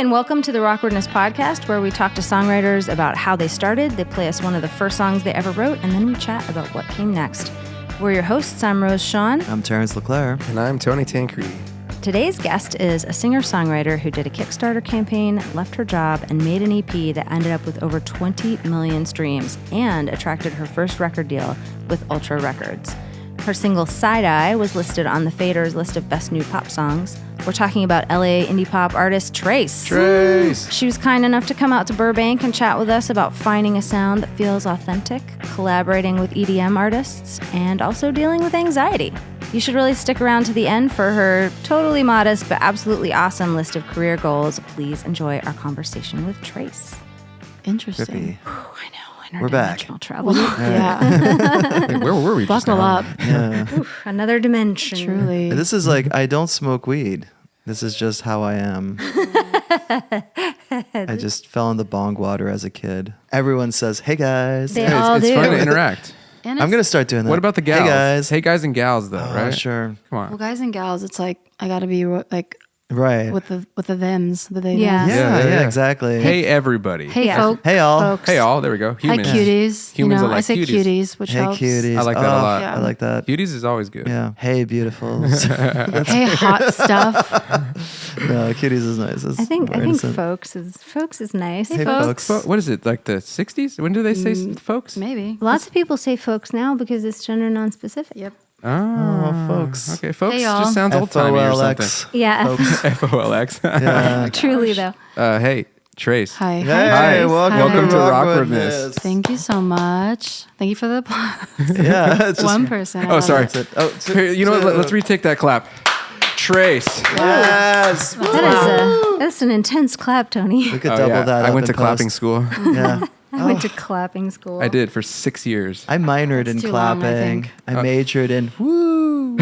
and welcome to the Awkwardness Podcast, where we talk to songwriters about how they started. They play us one of the first songs they ever wrote, and then we chat about what came next. We're your hosts. I'm Rose Sean. I'm Terence Leclerc. And I'm Tony Tancredi. Today's guest is a singer-songwriter who did a Kickstarter campaign, left her job, and made an EP that ended up with over 20 million streams and attracted her first record deal with Ultra Records. Her single Side Eye was listed on the Fader's list of best new pop songs. We're talking about LA indie pop artist Trace. Trace! She was kind enough to come out to Burbank and chat with us about finding a sound that feels authentic, collaborating with EDM artists, and also dealing with anxiety. You should really stick around to the end for her totally modest but absolutely awesome list of career goals. Please enjoy our conversation with Trace. Interesting. I know. We're back. Travel. Yeah. Wait, where were we just Buckle now? up. Yeah. Another dimension. Truly. This is like, I don't smoke weed. This is just how I am. I just fell in the bong water as a kid. Everyone says, hey guys. They Yeah, all it's do. fun to interact. And I'm going to start doing that. What about the gals? Hey guys. Hey guys and gals, though, Oh, right? sure. Come on. well, guys and gals, it's like I gotta be like Right. with the thems, the they. Yeah. thems. yeah, Yeah. exactly. Hey, everybody. Hey, Yeah. folk. Hey, all. Folks. Hey, all. There we go. Hi, Humans. cuties. Humans are like I say cuties. cuties, which Hey, helps. cuties. I like that a lot. Yeah. I like that. Cuties is always good. Yeah. Hey, beautifuls. Hey, hot stuff. No, cuties is nice. It's I think more innocent. folks is nice. Hey, folks. folks. What is it, like the 60s? When do they say folks? Maybe. Lots of people say folks now because it's gender non-specific. Yep. Oh, folks. Okay, folks Hey, y'all. just sounds old-timey or something. FOLX. Yeah, Folks. F-O-L-X. Yeah. truly though. Hey, Trace. Hi. Hey, Hi. welcome to Awkwardness. Thank you so much. Thank you for the applause. Yeah. It's just, One person. I Oh, love sorry. it. That's it. Oh, Here, you know what? Let's retake that clap. Trace. Yes. That's an intense clap, Tony. We could Oh, double yeah. that. I up went in to clapping post. school. Yeah. I went to clapping school. I did for 6 years. I minored in That's too long, I clapping. think. I majored in woo.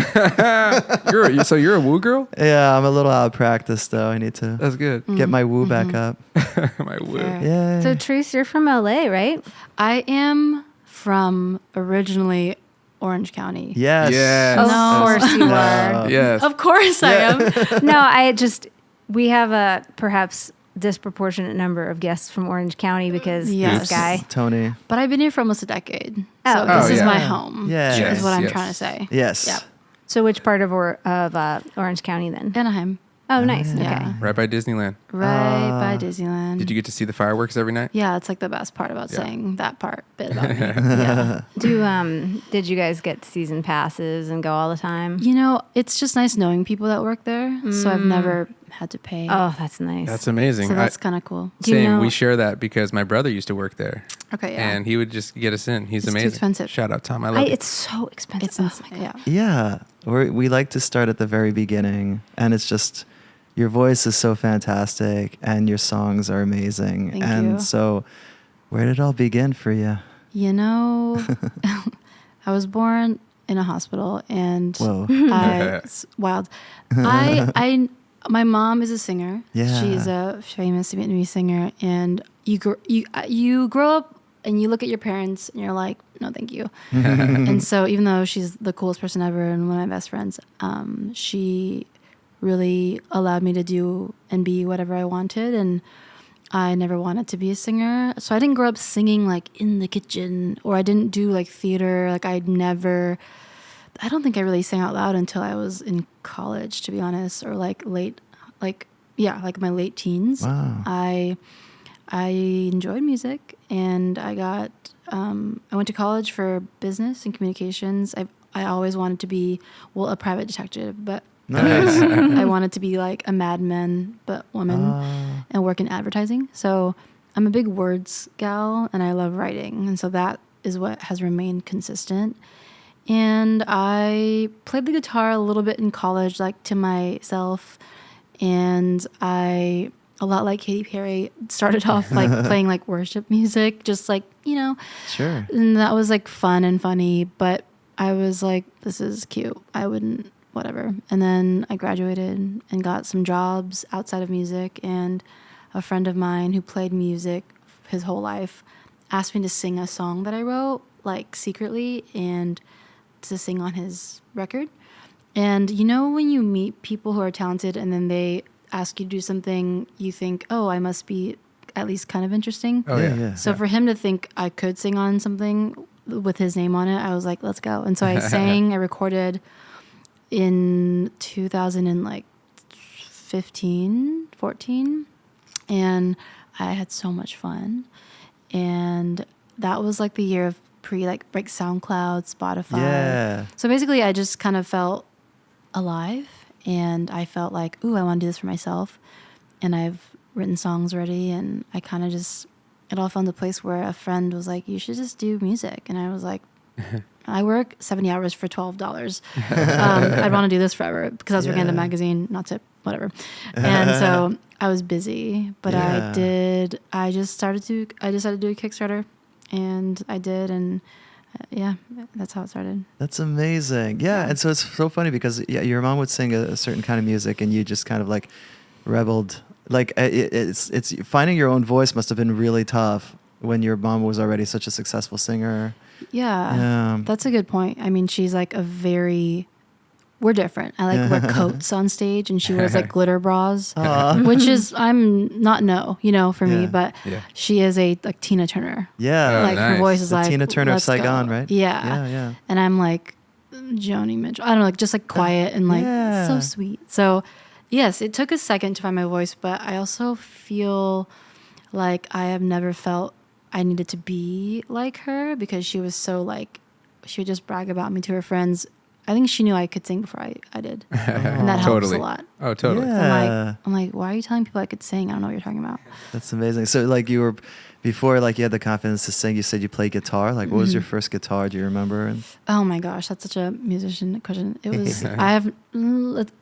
So you're a woo girl? Yeah, I'm a little out of practice though. I need to That's good. get my woo back up. My woo. Fair. Yeah. So Trace, you're from LA, right? I am from originally Orange County. Yes. Yes. Of No. course you No. are. Yes. Of course I am. No, we have a perhaps disproportionate number of guests from Orange County because Yes. this guy. Tony. But I've been here for almost a decade. Oh, So okay. this is yeah. my home. Yes. Is what I'm Yes. trying to say. Yes. Yeah. So which part of Orange County then? Anaheim. Oh, nice. Yeah. Okay. Right by Disneyland. Right by Disneyland. Did you get to see the fireworks every night? Yeah, it's like the best part about Yeah. saying that bit about me. Yeah. Did you guys get season passes and go all the time? You know, it's just nice knowing people that work there. So I've never had to pay. Oh, that's nice. That's amazing. so that's kind of cool. Do you Same. know- We share that because my brother used to work there. Okay, yeah. And he would just get us in. He's It's too amazing. expensive. Shout out Tom. I love you. It's so expensive. It's Oh insane. my God. Yeah. Yeah. We like to start at the very beginning, and it's just your voice is so fantastic, and your songs are amazing. Thank and you. so, where did it all begin for you? You know, I was born in a hospital and Whoa. it's wild. My mom is a singer. Yeah. She's a famous Vietnamese singer, and you grow up and you look at your parents and you're like, no, thank you. And so even though she's the coolest person ever and one of my best friends, she really allowed me to do and be whatever I wanted, and I never wanted to be a singer. So I didn't grow up singing like in the kitchen, or I didn't do like theater. Like I don't think I really sang out loud until I was in college, to be honest, or like my late teens. Wow. I enjoyed music, and I went to college for business and communications. I always wanted to be, a private detective, but Nice. I wanted to be like a Mad Men, but woman, and work in advertising. So I'm a big words gal, and I love writing. And so that is what has remained consistent. And I played the guitar a little bit in college, like to myself. And a lot like Katy Perry, started off like playing like worship music, just like, Sure. and that was like fun and funny. But I was like, this is cute. I wouldn't, whatever. And then I graduated and got some jobs outside of music. And a friend of mine who played music his whole life asked me to sing a song that I wrote, like secretly, and to sing on his record. And when you meet people who are talented and then ask you to do something, you think, oh, I must be at least kind of interesting. Oh, yeah. So for him to think I could sing on something with his name on it, I was like, let's go. And so I sang, I recorded in 2015, 14, and I had so much fun. And that was like the year of like SoundCloud, Spotify. Yeah. So basically I just kind of felt alive, and I felt like, ooh, I want to do this for myself. And I've written songs already, and I kind of just, it all found a place where a friend was like, you should just do music. And I was like, I work 70 hours for $12. I'd want to do this forever, because I was working at a magazine, not to whatever. And so I was busy, but I decided to do a Kickstarter, and I did. And that's how it started. That's amazing. Yeah. And so it's so funny because your mom would sing a certain kind of music, and you just kind of like rebelled. Like it's finding your own voice must have been really tough when your mom was already such a successful singer. Yeah. That's a good point. I mean, she's like we're different. I like wear coats on stage, and she wears like glitter bras, which is, I'm not for me, but she is a like Tina Turner. Yeah. Like her voice is like Tina Turner of let's Saigon, go. right? Yeah. Yeah. And I'm like Joni Mitchell. I don't know, like just like quiet and like so sweet. So yes, it took a second to find my voice, but I also feel like I have never felt I needed to be like her, because she was so like, she would just brag about me to her friends. I think she knew I could sing before I did. And that helps a lot. Oh, totally. Yeah. I'm like, why are you telling people I could sing? I don't know what you're talking about. That's amazing. So like you were, before like you had the confidence to sing, you said you played guitar. Like what was your first guitar? Do you remember? And oh my gosh, that's such a musician question. It was, I have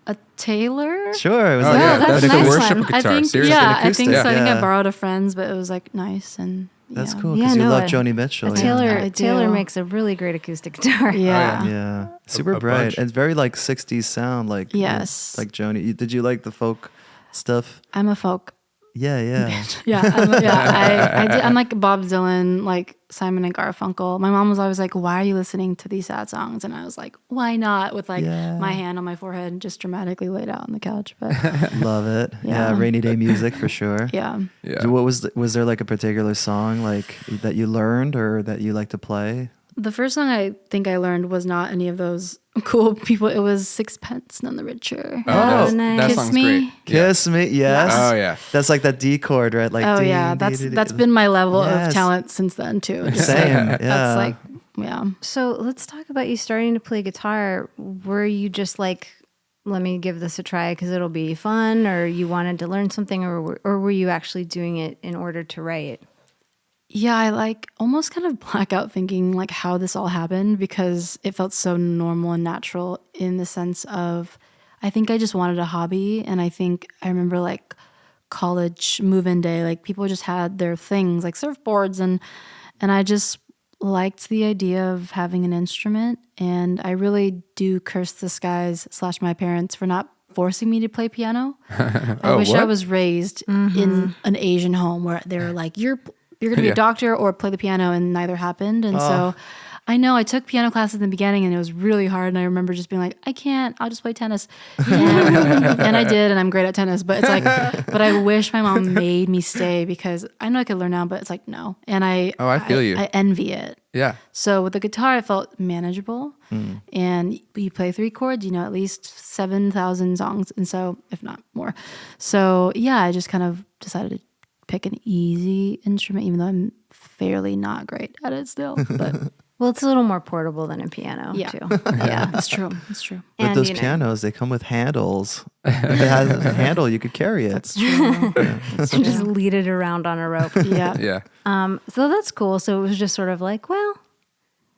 a Taylor. Sure. It was that's a nice worship. one. I think, Seriously, I think so. I think Yeah. I borrowed a friend's, but it was like nice. And That's yeah. cool because you love a Joni Mitchell. Taylor makes a really great acoustic guitar. Yeah. Yeah. Super A bright. bunch. And very like 60s sound. Like, Yes. like Joni. Did you like the folk stuff? I'm a folk. Yeah. I'm like Bob Dylan, like Simon and Garfunkel. My mom was always like, why are you listening to these sad songs? And I was like, why not? With like my hand on my forehead, just dramatically laid out on the couch. But Love it. Yeah. Yeah. Rainy day music for sure. yeah. What was there like a particular song like that you learned or that you like to play? The first song I think I learned was not any of those cool people. It was Sixpence None the Richer. Oh, nice. that Kiss song's Me. great. Kiss Me, yes. Oh, yeah. That's like that D chord, right? Like Oh ding, yeah, dee, dee, dee. that's been my level Yes. of talent since then too. Just Same. like, Yeah. That's like, yeah. So let's talk about you starting to play guitar. Were you just like, let me give this a try because it'll be fun, or you wanted to learn something, or were you actually doing it in order to write? Yeah, I like almost kind of black out thinking like how this all happened, because it felt so normal and natural in the sense of, I think I just wanted a hobby. And I think I remember like college move-in day, like people just had their things like surfboards, and I just liked the idea of having an instrument. And I really do curse the skies / my parents for not forcing me to play piano. I wish I was raised in an Asian home where they were like, you're going to be a doctor or play the piano, and neither happened. And so I know I took piano classes in the beginning, and it was really hard. And I remember just being like, I can't, I'll just play tennis. And I did, and I'm great at tennis. But it's like, but I wish my mom made me stay, because I know I could learn now, but it's like, no. And I feel you. I envy it. Yeah. So with the guitar, it felt manageable. And you play 3 chords, at least 7,000 songs. And so, if not more. So yeah, I just kind of decided to pick an easy instrument, even though I'm fairly not great at it still. But Well, it's a little more portable than a piano, Yeah. too. Yeah. it's true. It's true. But And, those you know, pianos, they come with handles. If it has a handle, you could carry it. It's true. you just lead it around on a rope. Yeah. Yeah. So that's cool. So it was just sort of like, well,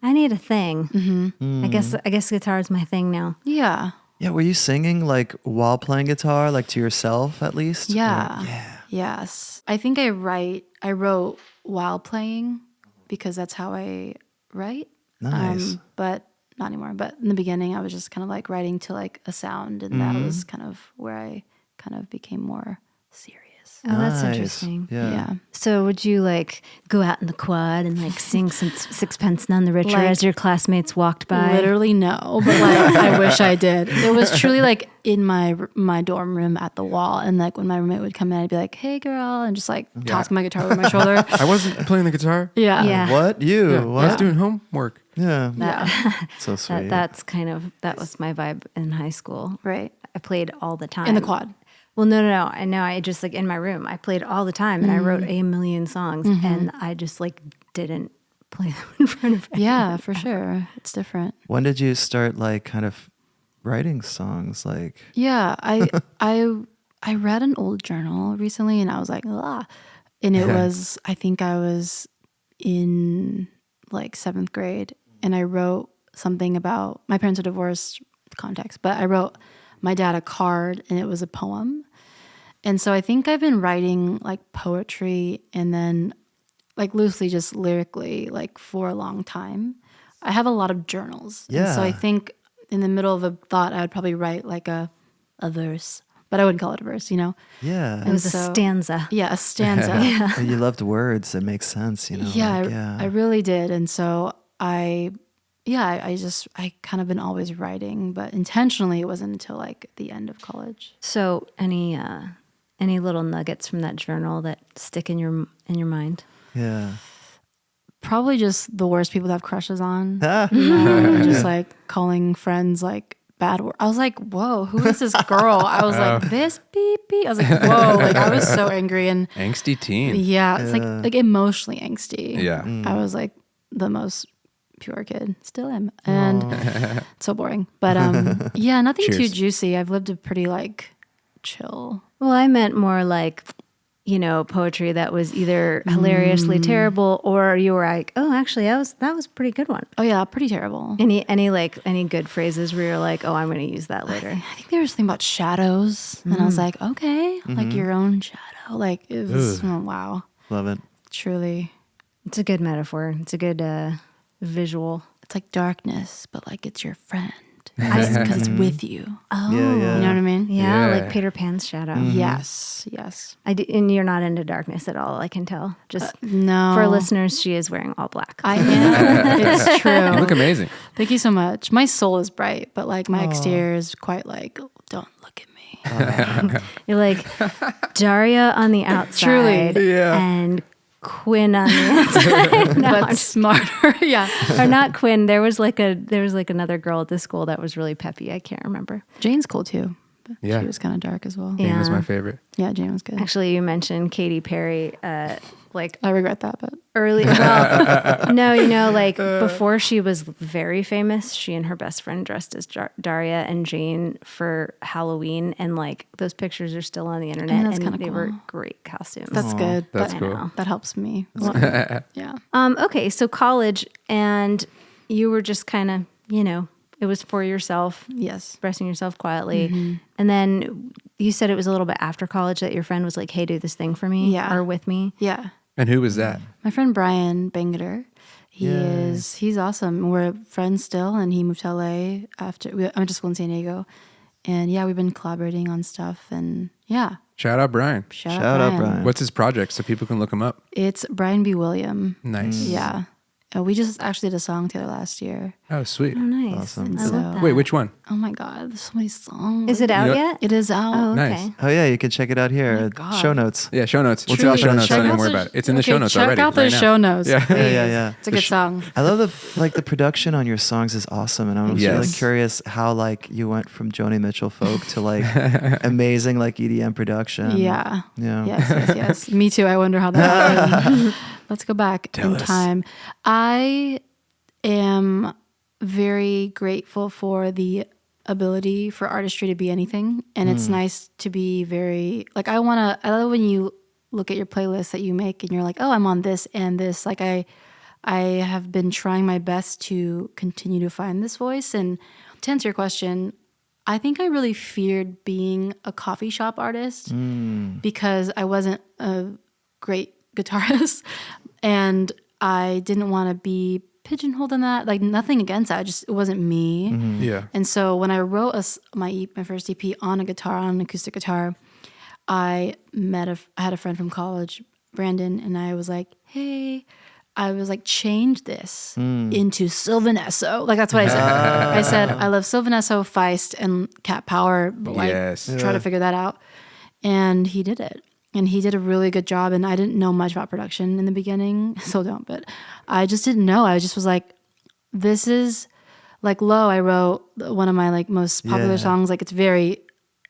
I need a thing. I guess guitar is my thing now. Yeah. Yeah, were you singing like while playing guitar, like to yourself at least? Yeah. Or- yeah. Yes. I think I wrote while playing, because that's how I write. Nice. But not anymore. But in the beginning, I was just kind of like writing to like a sound, and that was kind of where I kind of became more serious. Oh, that's Nice. interesting. Yeah. So would you like go out in the quad and like sing some Sixpence None the Richer Like, as your classmates walked by? Literally no, but like I wish I did. It was truly like in my dorm room at the wall, and like when my roommate would come in, I'd be like, "Hey, girl," and just like toss my guitar over my shoulder. I wasn't playing the guitar. Yeah, Yeah. What? You? Yeah, What? I was doing homework. Yeah. That, So sweet. that was my vibe in high school. right. I played all the time. In the quad. Well, no. I know. I just like in my room, I played all the time and I wrote a million songs and I just like didn't play them in front of anyone. Yeah, for sure. It's different. When did you start like kind of writing songs? Like, Yeah, I read an old journal recently, and I was like, ah, and it was I think I was in like 7th grade, and I wrote something about my parents are divorced. Context, but I wrote my dad a card, and it was a poem, and so I think I've been writing like poetry and then like loosely just lyrically like for a long time. I have a lot of journals, and so I Yeah. think in the middle of a thought I would probably write like a verse, but I wouldn't call it a verse, you know? yeah. It was a so- stanza. Yeah, a stanza. And you loved words. It makes sense, you know? Yeah, like, I really did. And so I kind of been always writing, but intentionally it wasn't until like the end of college. So any little nuggets from that journal that stick in your mind? Yeah. Probably just the worst people to have crushes on. Ah. You know, and just like calling friends like bad word. I was like, whoa, who is this girl? I was like, this beep beep. I was like, whoa, like I was so angry and Angsty teen. yeah, it's like emotionally angsty. Yeah. I was like the most pure kid, still am, and so boring. But yeah, nothing too Cheers. juicy. I've lived a pretty like chill. Well, I meant more like, you know, poetry that was either hilariously terrible or you were like, oh, actually, that was a pretty good one. Oh yeah, pretty terrible. Any good phrases where you're like, oh, I'm going to use that later. I think there was something about shadows, and I was like, okay, like your own shadow. Like it was wow, Love it. truly. It's a good metaphor. It's a good visual. It's like darkness, but like it's your friend because it's with you. Oh, Yeah, yeah. You know what I mean? Yeah, Yeah. like Peter Pan's shadow. Yes. And you're not into darkness at all, I can tell. Just No. for listeners, she is wearing all black. I am. It's You true. look amazing. Thank you so much. My soul is bright, but like my exterior is quite like, don't look at me. You're like Daria on the outside Truly. Yeah. and Quinn on the inside. No, But smarter. Yeah. or not Quinn. There was like another girl at the school that was really peppy. I can't remember. Jane's cool too. But Yeah. she was kind of dark as well. Yeah. Jane was my favorite. Yeah, Jane was good. Actually, you mentioned Katy Perry, like I regret that, but early. Well, no, you know, like before she was very famous, she and her best friend dressed as Daria and Jane for Halloween, and like those pictures are still on the internet, that's and kinda they cool. were great costumes. that's good. That's but cool. That helps me. Yeah. Okay, so college, and you were just kind of, you know, it was for yourself, Yes. expressing yourself quietly, and then you said it was a little bit after college that your friend was like, "Hey, do this thing for me," Yeah. or with me. Yeah. And who was that? My friend Brian Bangeter, he's awesome. We're friends still, and he moved to LA after I went to school in San Diego, and yeah, we've been collaborating on stuff, and yeah, Shout out Brian. shout out Brian. What's his project so people can look him up? It's Brian B. William. Nice. Yeah, we just actually did a song together last year. Oh, sweet. Oh, nice. Awesome. I love So- that. Wait, which one? Oh my God, there's so many songs. Is it out know- yet? It is out. Oh, okay. Nice. Oh yeah, you can check it out here. God. Show notes. Yeah, show notes. We'll We'll drop show it in notes. show Don't even notes. worry about it. It's in the show Okay, notes check already. out the right now. show notes. Yeah. Please. Yeah. It's a good song. I love the production on your songs is awesome, and I'm Yes. really curious how like you went from Joni Mitchell folk to like amazing like EDM production. Yeah. Yeah. Yes. Me too. I wonder how that happened. Let's go back in us. time. I am very grateful for the ability for artistry to be anything. And it's nice to be very, like, I love when you look at your playlist that you make and you're like, oh, I'm on this and this. Like, I have been trying my best to continue to find this voice. And to answer your question, I think I really feared being a coffee shop artist because I wasn't a great guitarist and I didn't want to be pigeonholed in that. Like nothing against that, it wasn't me. Yeah. And so when I wrote my first EP on a guitar, on an acoustic guitar, I had a friend from college, Brandon, and I was like, hey, I was like, change this into Sylvanesso. Like, that's what I said. I said, I love Sylvanesso, Feist, and Cat Power, but like, try to figure that out. And he did it. And he did a really good job. And I didn't know much about production in the beginning. Still don't, but I just didn't know. I just was like, this is like Low. I wrote one of my like most popular songs. Like, it's very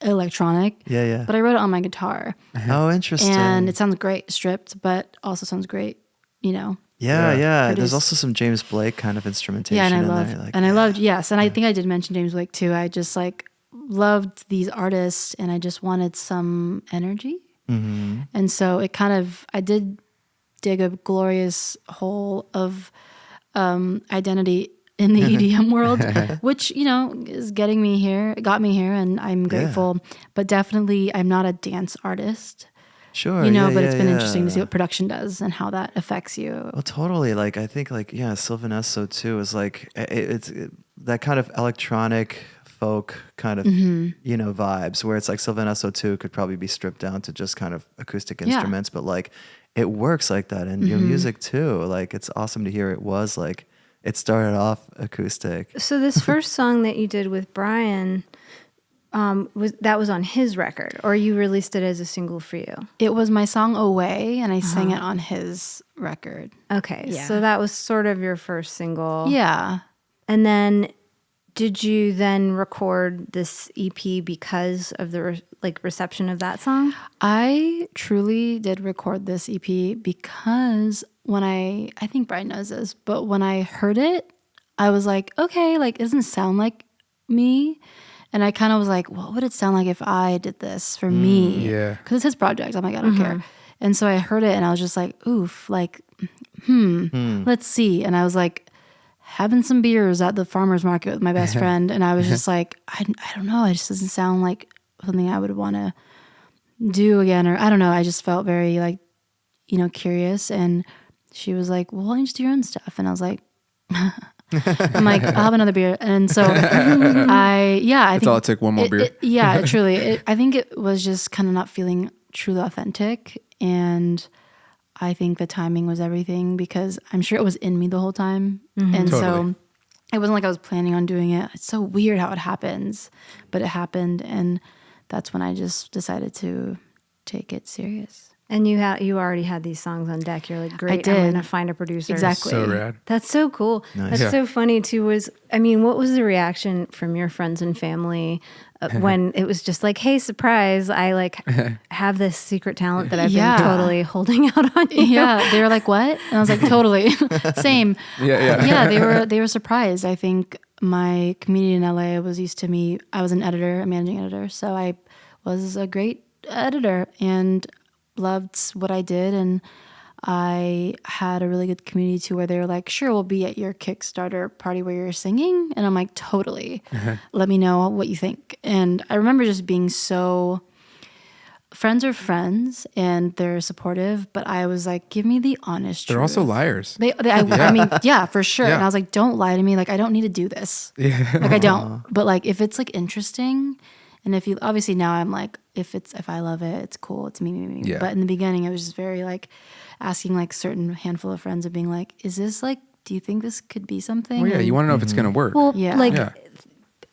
electronic. Yeah. But I wrote it on my guitar. Oh, interesting. And it sounds great stripped, but also sounds great, you know. Yeah. Produced. There's also some James Blake kind of instrumentation. Yeah, and I in love, there. Like, and I loved, yes, and I think I did mention James Blake too. I just like loved these artists, and I just wanted some energy, and so it kind of, I did dig a glorious hole of identity in the EDM world, which, you know, is got me here, and I'm grateful. But definitely, I'm not a dance artist. Sure. You know, but it's been interesting to see what production does and how that affects you. Well, totally. Like, I think, like, Sylvanesso too is like it's that kind of electronic folk kind of you know vibes where it's like Sylvanesso too could probably be stripped down to just kind of acoustic instruments, but like it works like that, and your music too. Like, it's awesome to hear. It was like it started off acoustic. So this first song that you did with Brian. Was on his record, or you released it as a single for you? It was my song Away, and I sang it on his record. Okay, so that was sort of your first single. Yeah. And then did you then record this EP because of the reception of that song? I truly did record this EP because when I think Brian knows this, but when I heard it, I was like, okay, like, it doesn't sound like me. And I kind of was like, what would it sound like if I did this for me? Yeah. Because it's his project. I'm like, I don't care. And so I heard it and I was just like, oof, like, let's see. And I was like having some beers at the farmer's market with my best friend. And I was just like, I don't know. It just doesn't sound like something I would want to do again. Or I don't know. I just felt very like, you know, curious. And she was like, well, why don't you just do your own stuff? And I was like, I'm like, I'll have another beer. And so I That's think all it took, one more beer. Truly. I think it was just kind of not feeling truly authentic. And I think the timing was everything because I'm sure it was in me the whole time. And so it wasn't like I was planning on doing it. It's so weird how it happens, but it happened. And that's when I just decided to take it serious. And you already had these songs on deck. You're like, great, did. I'm going to find a producer. Exactly. So rad. That's so cool. Nice. That's so funny too. What was the reaction from your friends and family when it was just like, hey, surprise, I like have this secret talent that I've been totally holding out on you. Yeah, they were like, what? And I was like, totally. Same. Yeah. They were surprised. I think my community in LA was used to me. I was an editor, a managing editor. So I was a great editor and loved what I did. And I had a really good community too, where they were like, sure, we'll be at your Kickstarter party where you're singing. And I'm like, totally. Let me know what you think. And I remember just being so, friends are friends and they're supportive, but I was like, give me the honest truth. They're also liars. I mean, yeah, for sure. Yeah. And I was like, don't lie to me. Like, I don't need to do this. Like, I don't. But like, if it's like interesting, and if you, obviously now I'm like, if I love it, it's cool. It's me. Yeah. But in the beginning, it was just very like asking like certain handful of friends of being like, is this like, do you think this could be something? Well, yeah, you want to know if it's going to work. Well, Yeah. Yeah.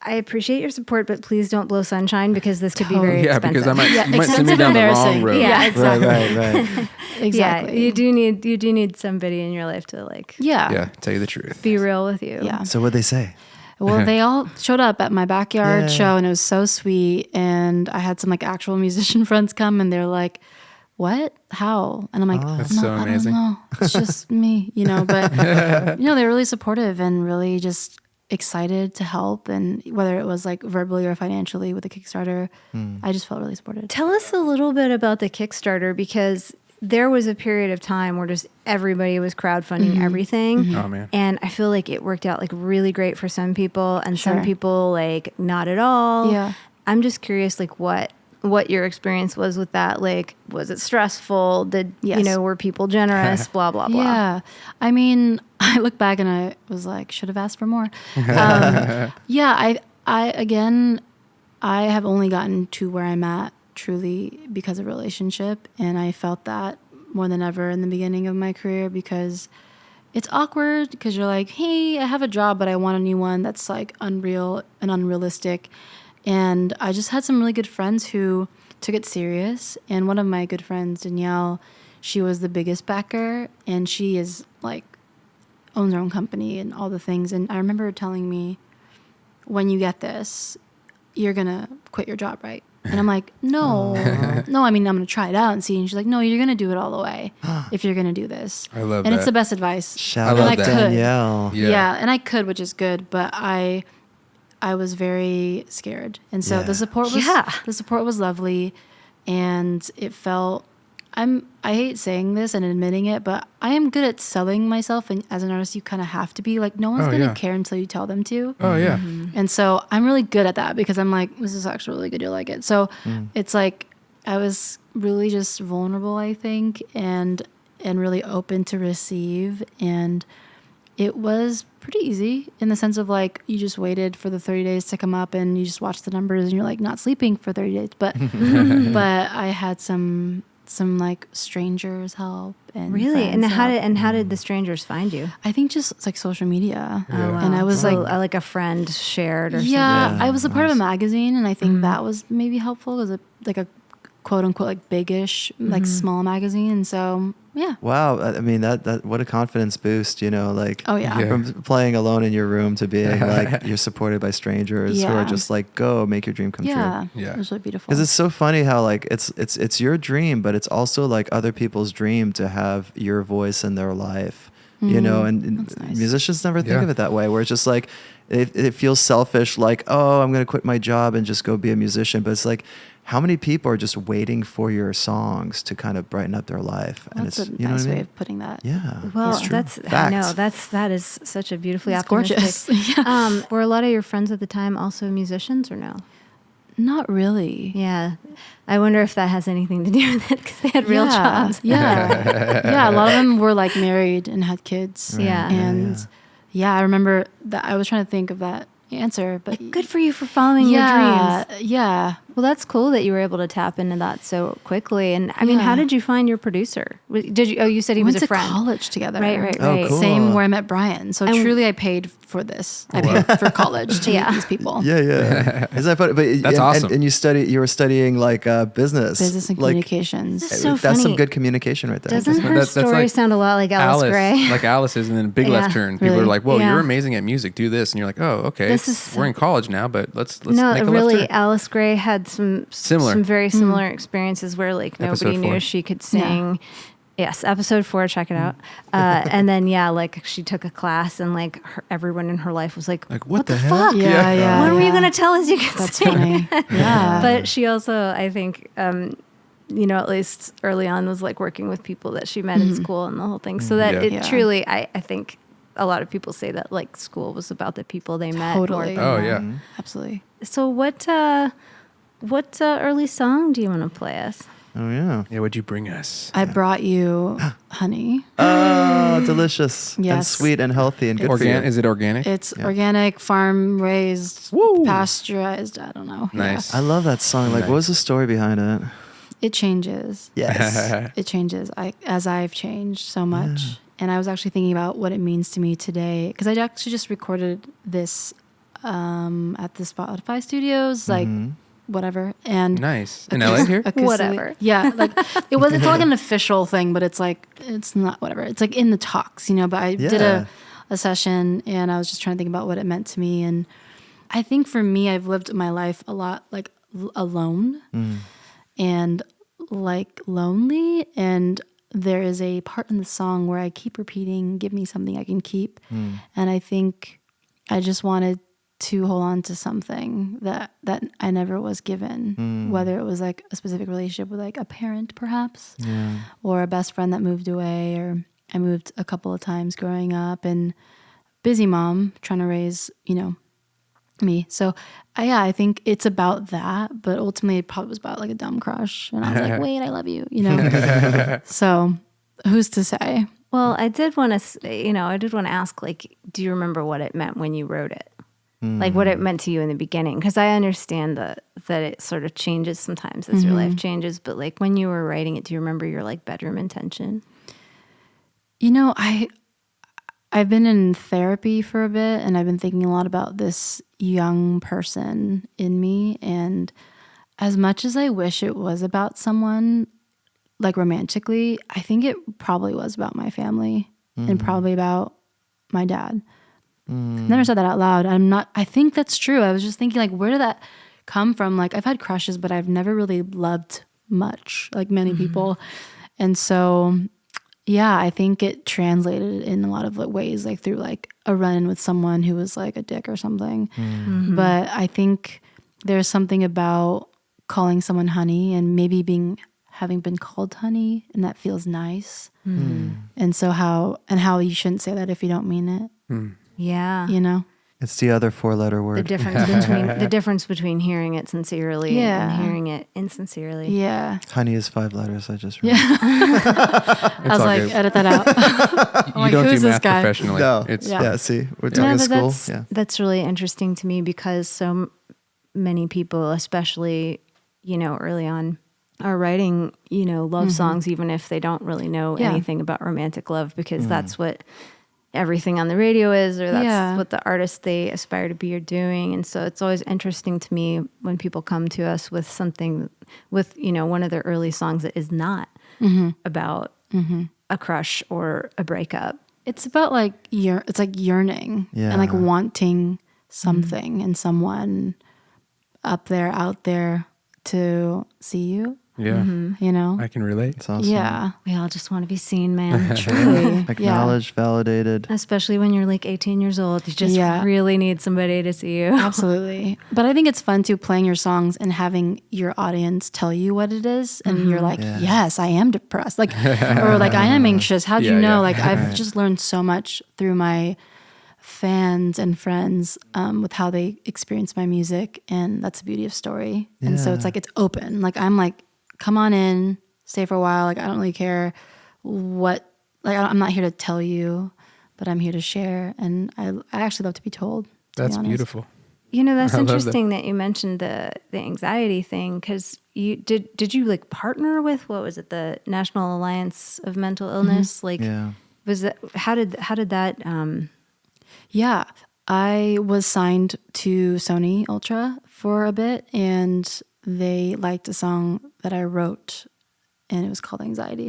I appreciate your support, but please don't blow sunshine because this could be very Yeah, expensive. because I might, you might send me expensive, down the wrong embarrassing. road. Yeah, exactly. Right. Exactly. Yeah, you do need somebody in your life to like Yeah, tell you the truth. be real with you. Yeah. So what'd they say? Well, they all showed up at my backyard Yeah. show and it was so sweet. And I had some like actual musician friends come and they're like, what? How? And I'm like, That's so amazing. I don't know. It's just me, you know, but you know, they're really supportive and really just excited to help. And whether it was like verbally or financially with the Kickstarter, I just felt really supported. Tell us a little bit about the Kickstarter because there was a period of time where just everybody was crowdfunding everything. Oh, man. And I feel like it worked out like really great for some people and some Sure. people like not at all. Yeah. I'm just curious like what your experience was with that. Like, was it stressful? Yes. Were people generous? Blah, blah, blah. Yeah. I mean, I look back and I was like, should have asked for more. I have only gotten to where I'm at truly because of relationship. And I felt that more than ever in the beginning of my career, because it's awkward because you're like, hey, I have a job, but I want a new one that's like unreal and unrealistic. And I just had some really good friends who took it serious. And one of my good friends, Danielle, she was the biggest backer, and she is like owns her own company and all the things. And I remember her telling me, when you get this, you're going to quit your job, right? And I'm like, no, no, I mean, I'm going to try it out and see. And she's like, no, you're going to do it all the way if you're going to do this. I love and that. it's the best advice. Shout I out love that. Danielle. Yeah, and I could, which is good, but I was very scared. And so Yeah. the support was lovely, and it felt, I hate saying this and admitting it, but I am good at selling myself, and as an artist you kind of have to be like, no one's going to care until you tell them to. Oh yeah. And so I'm really good at that, because I'm like, this is actually really good, you'll like it. So it's like I was really just vulnerable, I think, and really open to receive. And it was pretty easy in the sense of like, you just waited for the 30 days to come up and you just watched the numbers and you're like not sleeping for 30 days. But but I had some like strangers help, and Really? friends And help. how did the strangers find you? I think just it's like social media. Yeah. Oh, wow. And I was So, like, like a friend shared or something. yeah, Yeah, I was a part of a nice. magazine, and I think that was maybe helpful. It was like a quote unquote like big-ish, like small magazine. And so yeah. Wow, I mean that what a confidence boost, like Oh yeah. Yeah. from playing alone in your room to being like you're supported by strangers who are Yeah. just like, go make your dream come Yeah. true. Yeah. It was really beautiful. Because it's so funny how like it's your dream, but it's also like other people's dream to have your voice in their life, and That's nice. musicians never think Yeah. of it that way, where it's just like it feels selfish, like, oh, I'm gonna quit my job and just go be a musician, but it's like, how many people are just waiting for your songs to kind of brighten up their life? Well, And that's it's, a you know nice what I way mean? of putting that. Yeah. Well, it's true. I know Facts. that is such a beautifully It's optimistic. gorgeous. Yeah. Were a lot of your friends at the time also musicians or no? Not really. Yeah, I wonder if that has anything to do with it, because they had real jobs. Yeah. Yeah. A lot of them were like married and had kids. Right. Yeah. And yeah, I remember that I was trying to think of that answer, but Good for you for following your yeah. dreams. Yeah. Well, that's cool that you were able to tap into that so quickly. And I mean, how Yeah. did you find your producer? Did you? Oh, you said he We was went a to friend. college together. Right. Oh, cool. Same where I met Brian. So And- truly, I paid for this. I paid for college to Yeah. meet these people. Yeah, yeah. Isn't that funny? But That's awesome. And you were studying like business. Business and like, communications. This is so that's some funny. good communication right there. Doesn't her That's story like sound a lot like Alice Gray? like Alice is, and then big left Yeah. turn. People Really? are like, "Whoa, Yeah. you're amazing at music. Do this," and you're like, "Oh, okay. This is We're in college now, but let's No, make a really, left turn." Alice Gray had some very similar experiences where like Episode nobody knew 4. she could sing. Yes, episode 4, check it out. And then like she took a class, and like everyone in her life was like, What the fuck? heck? Yeah, yeah. When were you yeah. going to tell us you could That's sing? funny. Yeah. But she also, I think, at least early on, was like working with people that she met in school and the whole thing. So that Yeah. it Yeah. truly, I think a lot of people say that like school was about the people they met. more Totally. than Oh the- yeah. Absolutely. So what early song do you want to play us? Oh yeah. Yeah. What'd you bring us? I brought you honey. Oh, delicious and Yes. sweet and healthy and good for you. Is it organic? It's Yeah. organic, farm raised, Woo. pasteurized. I don't know. Nice. I love that song. Like, Nice. what was the story behind it? It changes. Yes. It changes as I've changed so much. And I was actually thinking about what it means to me today, because I actually just recorded this at the Spotify studios, like whatever. And Nice. In LA here? acoustically- Whatever. Yeah, like it's not like an official thing, but it's like it's not whatever. It's like in the talks, But I did Yeah. a session, and I was just trying to think about what it meant to me. And I think for me, I've lived my life a lot like alone and like lonely. And there is a part in the song where I keep repeating, "Give me something I can keep," and I think I just wanted to hold on to something that I never was given, whether it was like a specific relationship with like a parent perhaps, or a best friend that moved away, or I moved a couple of times growing up, and busy mom trying to raise, me. So I think it's about that, but ultimately it probably was about like a dumb crush, and I was like, wait, I love you, So who's to say? Well, I did want to ask, like, do you remember what it meant when you wrote it? like what it meant to you in the beginning. Because I understand that it sort of changes sometimes as your life changes. But like when you were writing it, do you remember your like bedroom intention? You know, I've been in therapy for a bit, and I've been thinking a lot about this young person in me. And as much as I wish it was about someone, like romantically, I think it probably was about my family and probably about my dad. Never said that out loud. I think that's true. I was just thinking, like, where did that come from? Like, I've had crushes, but I've never really loved much, like many people. And so, yeah, I think it translated in a lot of like ways, like through like a run-in with someone who was like a dick or something. But I think there's something about calling someone honey and maybe having been called honey, and that feels nice. And so how you shouldn't say that if you don't mean it. Yeah. You know? It's the other 4-letter word. The difference between hearing it sincerely Yeah. and hearing it insincerely. Yeah. Honey is 5 letters. I just remember. I was like, good. edit that out. You like, don't who's do this math guy? professionally. No. It's Yeah. See, we're No, talking but school. that's really interesting to me because so many people, especially, you know, early on, are writing, you know, love songs, even if they don't really know anything about romantic love, because that's what everything on the radio is, or that's what the artists they aspire to be are doing. And so it's always interesting to me when people come to us with something, with, you know, one of their early songs that is not about a crush or a breakup. It's about like it's like yearning and like wanting something and someone up there, out there to see you. Yeah. You know? I can relate. It's awesome. Yeah. We all just want to be seen, man. Truly. Acknowledged, validated. Especially when you're like 18 years old. You just really need somebody to see you. Absolutely. But I think it's fun too, playing your songs and having your audience tell you what it is. And you're like, yes, I am depressed. Like, or like, I am anxious. How'd you know? Like, I've just learned so much through my fans and friends with how they experience my music. And that's the beauty of story. And so it's like, it's open. Like, I'm like, come on in, stay for a while. Like, I don't really care what, like, I'm not here to tell you, but I'm here to share. And I actually love to be told. That's beautiful. You know, that's I love interesting that you mentioned the anxiety thing, because you did you like partner with, what was it, the National Alliance of Mental Illness? Like, was that, how did that, Yeah, I was signed to Sony Ultra for a bit, and they liked a song that I wrote, and it was called Anxiety.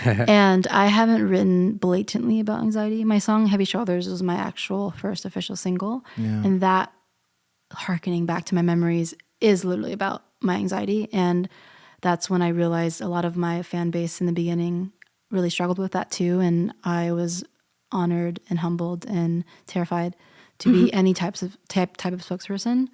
And I haven't written blatantly about anxiety. My song Heavy Shoulders was my actual first official single. And that, hearkening back to my memories, is literally about my anxiety. And that's when I realized a lot of my fan base in the beginning really struggled with that too. And I was honored and humbled and terrified to be any type of spokesperson.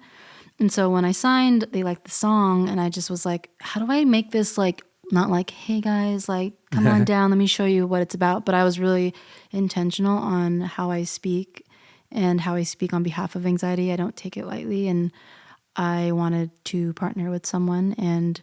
And so when I signed, they liked the song, and I just was like, how do I make this like, not like, hey guys, like, come on down, let me show you what it's about. But I was really intentional on how I speak and how I speak on behalf of anxiety. I don't take it lightly. And I wanted to partner with someone, and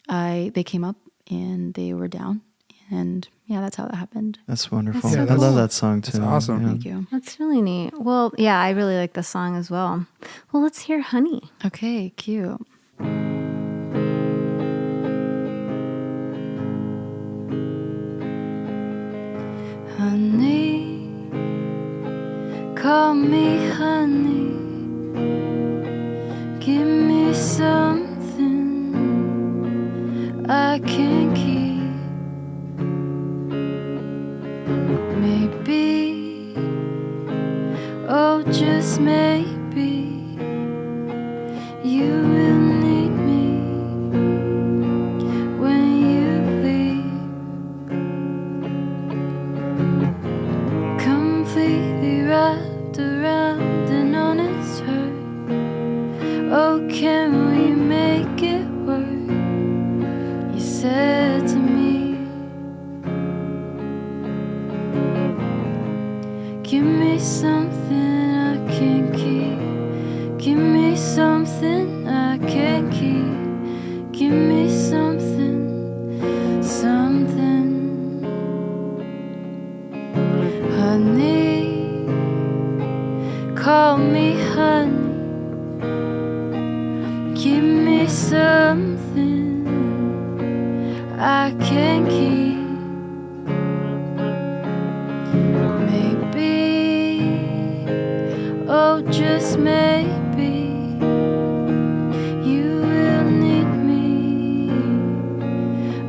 they came up and they were down. And yeah, that's how that happened. That's wonderful. That's so I love cool. that song too. That's awesome. Thank you. That's really neat. Well, yeah, I really like the song as well. Well, let's hear Honey. Okay, cute. Honey, call me honey. Give me something I can keep. Maybe, oh, just maybe, you will need me when you leave. Completely wrapped around an honest hurt. Oh, can we make it work? You said to me, give me something I can keep. Call me honey, give me something I can keep. Maybe, oh just maybe, you will need me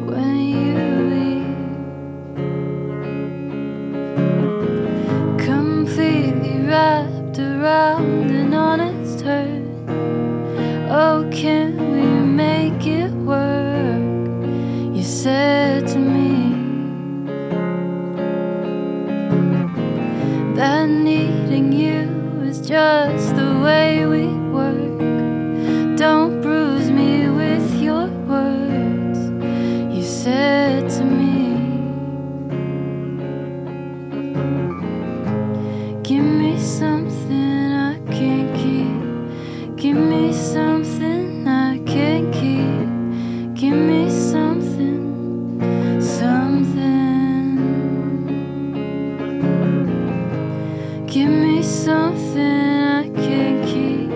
when you leave. Completely wrapped around an honest hurt. Oh, can we make it work? You said to me that needing you is just the way we work. Don't bruise me with your words. You said to me, give me something I can't keep. Give me something I can't keep. Give me something, something. Give me something I can't keep.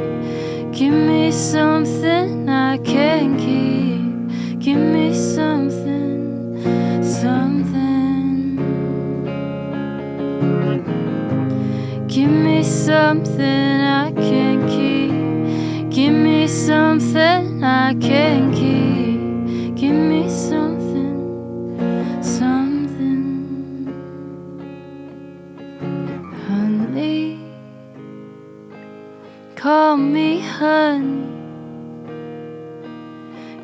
Give me something I can't keep. Give me something, something. Give me something I can't keep. Give me something I can't keep. Give me something, something. Honey, call me honey.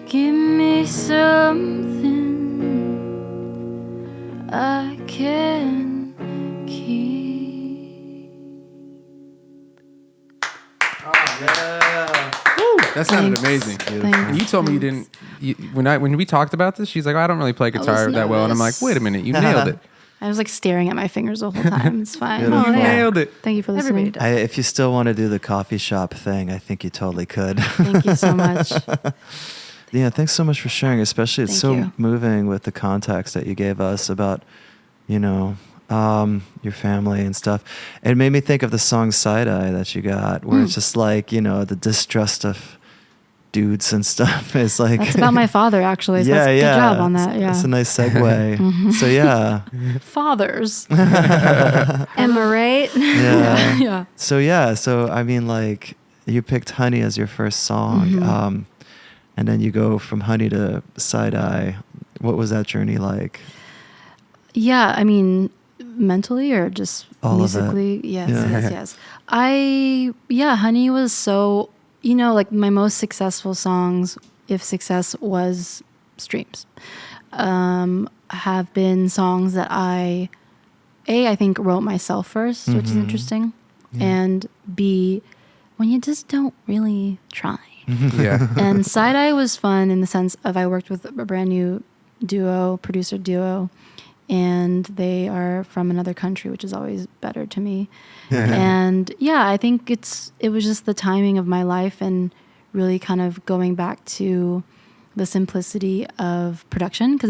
Give me something I can keep. That sounded Thanks. amazing. Thanks. And you told me you didn't. When we talked about this, she's like, oh, I don't really play guitar that well, and I'm like, nervous. wait a minute, you nailed it. I was like staring at my fingers the whole time. It's fine. Beautiful. You nailed it. Thank you for listening. Everybody does. If you still want to do the coffee shop thing, I think you totally could. Thank you so much. Yeah, thanks so much for sharing. Especially, it's Thank so you. moving with the context that you gave us about, your family and stuff. It made me think of the song Side Eye that you got, where it's just like, the distrust of dudes and stuff. It's like That's about my father, actually. So that's good job on that. Yeah. That's a nice segue. So yeah, Fathers. Am I right? yeah. Yeah. So I mean, like, you picked Honey as your first song, and then you go from Honey to Side Eye. What was that journey like? Yeah, I mean, mentally or just All of it. musically? Yes, Yeah. yes. Honey was so, like my most successful songs, if success was streams, have been songs that I think wrote myself first, which is interesting. Yeah. And B, when you just don't really try. Yeah. And Side Eye was fun in the sense of I worked with a brand new producer duo, and they are from another country, which is always better to me. And yeah, I think it was just the timing of my life and really kind of going back to the simplicity of production, because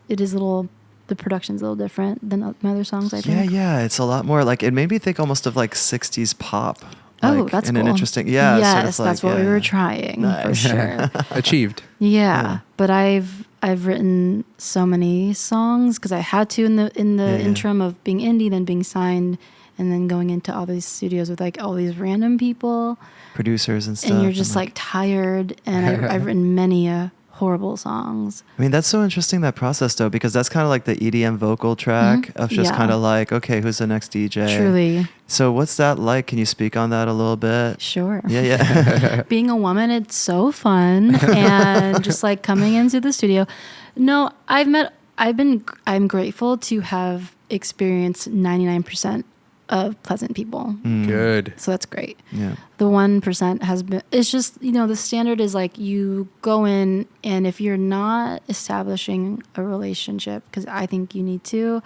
the production's a little different than my other songs, I think. Yeah. It's a lot more like, it made me think almost of like 60s pop. Oh, Like, that's in cool. an interesting, Yes, sort of that's like, what we were trying for Nice. sure. Achieved. Yeah, but I've written so many songs because I had to in the interim of being indie, then being signed, and then going into all these studios with like all these random people, producers and stuff. and you're just like tired. And I've written many horrible songs. I mean, that's so interesting, that process though, because that's kind of like the EDM vocal track of just Yeah. kind of like, okay, who's the next DJ? Truly, So what's that like? Can you speak on that a little bit? sure. Yeah. Being a woman, it's so fun, and just like coming into the studio. No, I'm grateful to have experienced 99% of pleasant people. Good. So that's great. Yeah. The 1% has been, it's just, the standard is like you go in, and if you're not establishing a relationship, because I think you need to,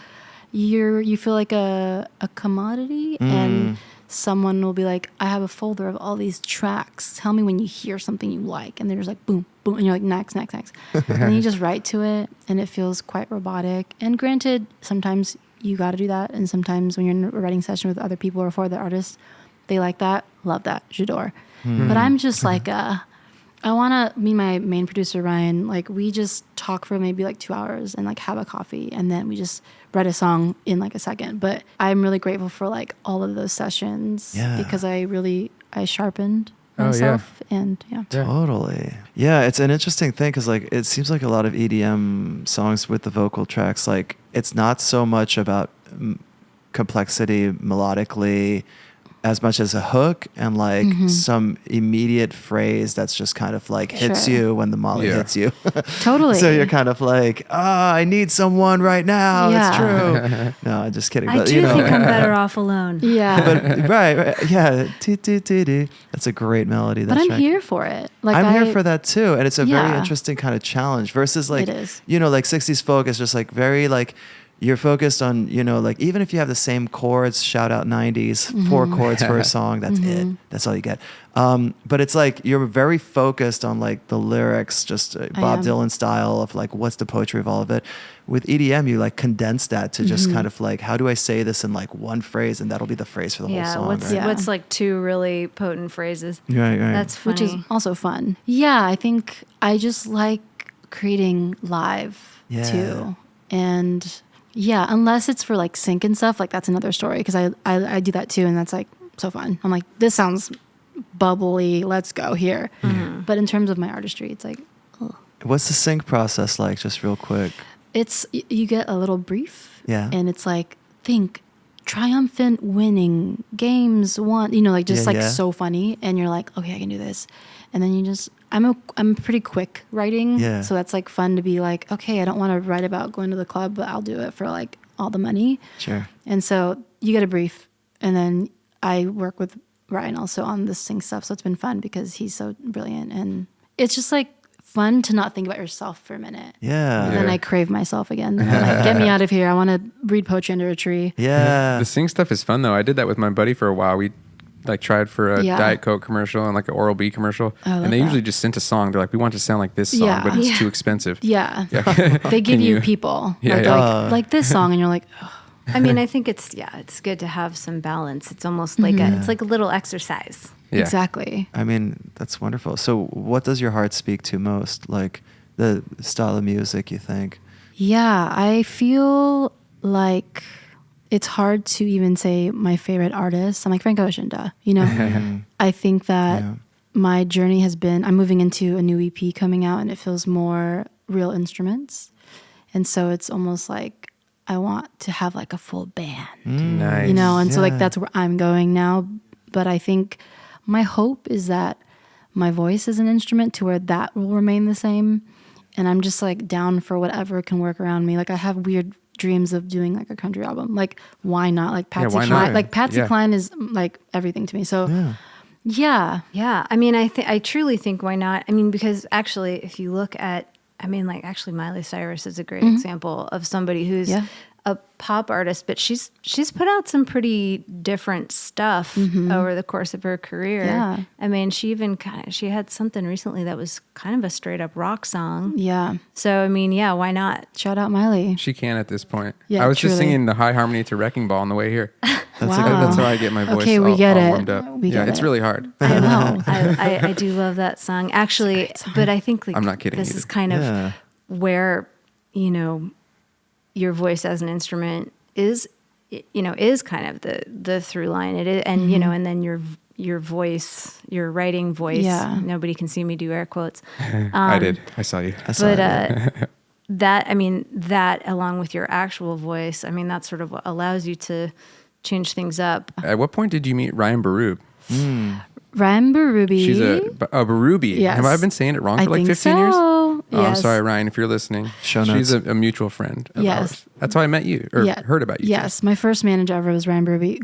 you feel like a commodity, and someone will be like, I have a folder of all these tracks. Tell me when you hear something you like. And they're just like, boom, boom. And you're like, next. And then you just write to it, and it feels quite robotic. And granted, sometimes you got to do that. And sometimes when you're in a writing session with other people or for the artist, They like that. Love that. J'adore. But I'm just like, I want to, me and my main producer, Ryan, like we just talk for maybe like 2 hours and like have a coffee. And then we just write a song in like a second. But I'm really grateful for like all of those sessions because I sharpened myself. And Totally. Yeah, it's an interesting thing because like it seems like a lot of EDM songs with the vocal tracks, like it's not so much about complexity melodically as much as a hook and like some immediate phrase that's just kind of like hits you when the molly hits you. Totally. So you're kind of like, I need someone right now. It's true. No, I'm just kidding. I But, do think I'm better off alone. Yeah. But right. Yeah. That's a great melody. But I'm here for it. Like I'm here for that too. And it's a very Yeah. interesting kind of challenge versus like, It is. you know, like 60s folk is just like very like, you're focused on, you know, like even if you have the same chords, shout out 90s, 4 chords for a song, that's it. That's all you get. But it's like you're very focused on like the lyrics, just Bob Dylan style of like what's the poetry of all of it. With EDM, you like condense that to just kind of like, how do I say this in like one phrase, and that'll be the phrase for the whole song. What's like 2 really potent phrases? Right. That's funny. Which is also fun. Yeah, I think I just like creating live too. And yeah, unless it's for like sync and stuff, like that's another story because I do that too, and that's like so fun. I'm like, this sounds bubbly, let's go here. But in terms of my artistry, it's like, What's the sync process like, just real quick? it's you get a little brief, and it's like think triumphant winning games won, you know, like just so funny, and you're like, okay, I can do this, and then you just I'm pretty quick writing, so that's like fun to be like, okay, I don't want to write about going to the club, but I'll do it for like all the money. Sure. And so you get a brief, and then I work with Ryan also on this sing stuff, so it's been fun because he's so brilliant, and it's just like fun to not think about yourself for a minute. And then I crave myself again. And I'm like, get me out of here. I want to read poetry under a tree. The sing stuff is fun though. I did that with my buddy for a while. We like tried for a Diet Coke commercial and like an Oral-B commercial, and they usually just sent a song. They're like, we want it to sound like this song, but it's too expensive. They give you people like this song, and you're like, oh. I mean, I think it's good to have some balance. It's almost like it's like a little exercise. Exactly. I mean, that's wonderful. So what does your heart speak to most? Like the style of music, you think? Yeah, I feel like it's hard to even say my favorite artist. I'm like Frank Ocean, duh. You know, I think that my journey has been, I'm moving into a new EP coming out, and it feels more real instruments. And so it's almost like I want to have like a full band, Nice. you know? And so like that's where I'm going now. But I think my hope is that my voice is an instrument to where that will remain the same. And I'm just like down for whatever can work around me. Like I have weird dreams of doing like a country album. Like why not? Like Patsy Cline. Like Patsy Cline is like everything to me. So yeah. I mean, I truly think why not? I mean, because actually, if you look at, I mean, like actually Miley Cyrus is a great example of somebody who's a pop artist, but she's put out some pretty different stuff over the course of her career. Yeah. I mean, she had something recently that was kind of a straight up rock song. Yeah. So, I mean, why not? Shout out Miley. She can at this point. Yeah, I was truly. just singing the high harmony to Wrecking Ball on the way here. That's That's how I get my voice Okay, we all, get all it. warmed up. We get it's it. really hard. I know. I do love that song. Actually, but I think like I'm not kidding this either. is kind of where, you know, your voice as an instrument is kind of the through line. It is, and you know, and then your voice, your writing voice. Yeah. Nobody can see me do air quotes. I did. I saw you. That along with your actual voice, I mean, that's sort of what allows you to change things up. At what point did you meet Ryan Barub? Ryan Barubi. She's a Barubi. Yes. Have I been saying it wrong I for like think 15 years? so. Oh, I'm Yes. sorry, Ryan, if you're listening. Show She's notes. a mutual friend of Yes. ours. That's how I met you, or heard about you. Yes, my first manager ever was Ryan Barubi,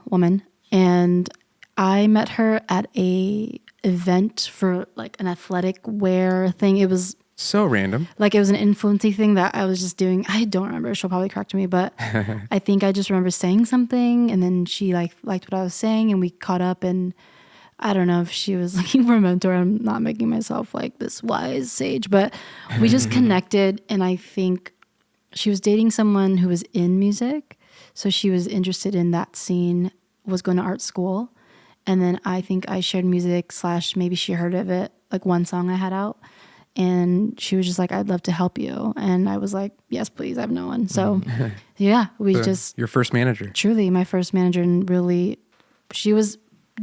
woman, and I met her at a event for like an athletic wear thing. It was So random. like it was an influencey thing that I was just doing. I don't remember. She'll probably correct me, but I think I just remember saying something, and then she liked what I was saying, and we caught up. And I don't know if she was looking for a mentor. I'm not making myself like this wise sage, but we just connected, and I think she was dating someone who was in music, so she was interested in that scene. Was going to art school, And then I think I shared music / maybe she heard of it, like one song I had out. And she was just like, I'd love to help you. And I was like, yes, please. I have no one. So yeah, your first manager. Truly my first manager. And really, she was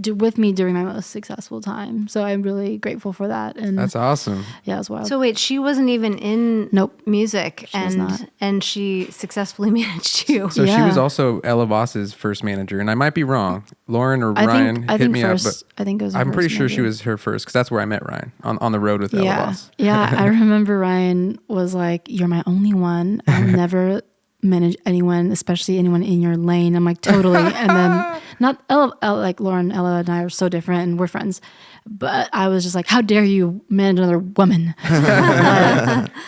with me during my most successful time. So I'm really grateful for that. And that's awesome. Yeah, it was wild. So wait, she wasn't even in music, and she successfully managed you. So she was also Ella Voss's first manager, and I might be wrong. Lauren or Ryan hit me up, but I think it was. I'm pretty sure she was her first because that's where I met Ryan on the road with Ella Voss. Yeah, I remember Ryan was like, "You're my only one. I'll never manage anyone, especially anyone in your lane." I'm like, totally. And then not Ella, like Lauren, Ella and I are so different and we're friends. But I was just like, how dare you manage another woman?